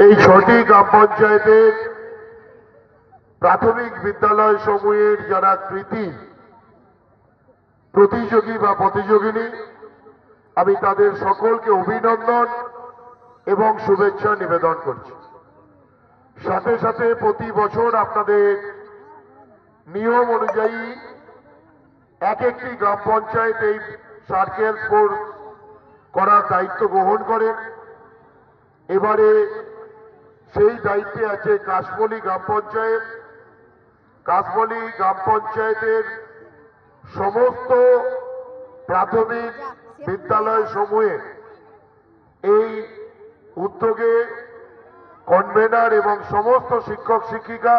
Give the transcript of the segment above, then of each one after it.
এই 6টি গ্রাম পঞ্চায়েতের প্রাথমিক বিদ্যালয় সমূহের যারা কৃতি প্রতিযোগী বা প্রতিযোগিনী, আমি তাদের সকলকে অভিনন্দন এবং শুভেচ্ছা নিবেদন করছি। সাথে সাথে প্রতি বছর আপনাদের নিয়ম অনুযায়ী এক একটি গ্রাম পঞ্চায়েত এই সার্কেল স্পোর্টস করার দায়িত্ব গ্রহণ করেন। এবারে সেই দায়িত্বে আছে কাশবলি গ্রাম পঞ্চায়েত। কাশবলি গ্রাম পঞ্চায়েতের সমস্ত প্রাথমিক বিদ্যালয় সমূহে এই উদ্যোগে কনভেনার এবং সমস্ত শিক্ষক শিক্ষিকা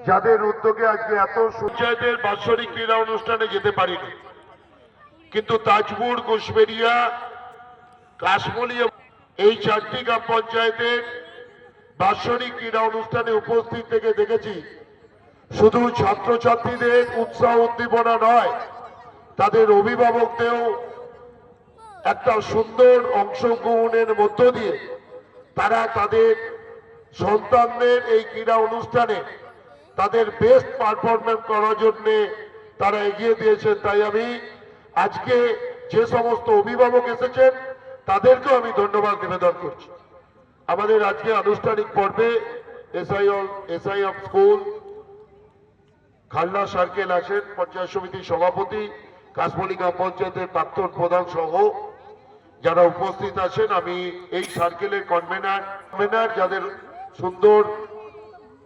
যাদের উদ্যোগে আজকে এত পঞ্চায়েতের বাৎসরিক ক্রীড়া অনুষ্ঠানে যেতে পারিনি, কিন্তু তাজপুর, ঘোষবেড়িয়া, কাশবলি এই 4টি গ্রাম পঞ্চায়েতের বাৎসরিক ক্রীড়া অনুষ্ঠানে উপস্থিত থেকে দেখেছি শুধু ছাত্রছাত্রীদের উৎসাহ উদ্দীপনা নয়, তাদের অভিভাবকদেরও একটা সুন্দর অংশগ্রহণের মধ্য দিয়ে তারা তাদের সন্তানদের এই ক্রীড়া অনুষ্ঠানে তাদের বেস্ট পারফরমেন্স করার জন্য তারা এগিয়ে দিয়েছেন। তাই আমি আজকে যে সমস্ত অভিভাবক এসেছেন তাদেরকেও আমি ধন্যবাদ নিবেদন করছি। আমাদের আজকে আনুষ্ঠানিক পর্বে SI of school Khalna circle আছেন, পঞ্চায়েত সমিতির সভাপতি, কাশবলি গ্রাম পঞ্চায়েতের প্রাক্তন প্রধান সহ যারা উপস্থিত আছেন। আমি এই সার্কেলের কনভেনার যাদের সুন্দর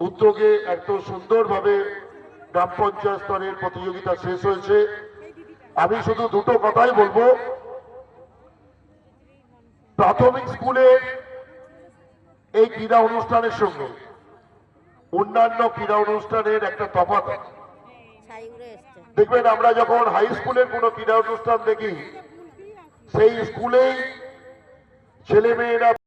উদ্যোগে এত সুন্দরভাবে গ্রাম পঞ্চায়েত স্তরের প্রতিযোগিতা শেষ হয়েছে। আমি শুধু দুটো কথাই বলবো, প্রাথমিক স্কুলের এই ক্রীড়া অনুষ্ঠানের সঙ্গে অন্যান্য ক্রীড়া অনুষ্ঠানের একটা তফাৎ আছে। দেখবেন আমরা যখন হাই স্কুলের কোনো ক্রীড়া অনুষ্ঠান দেখি, সেই স্কুলেই ছেলে মেয়েরা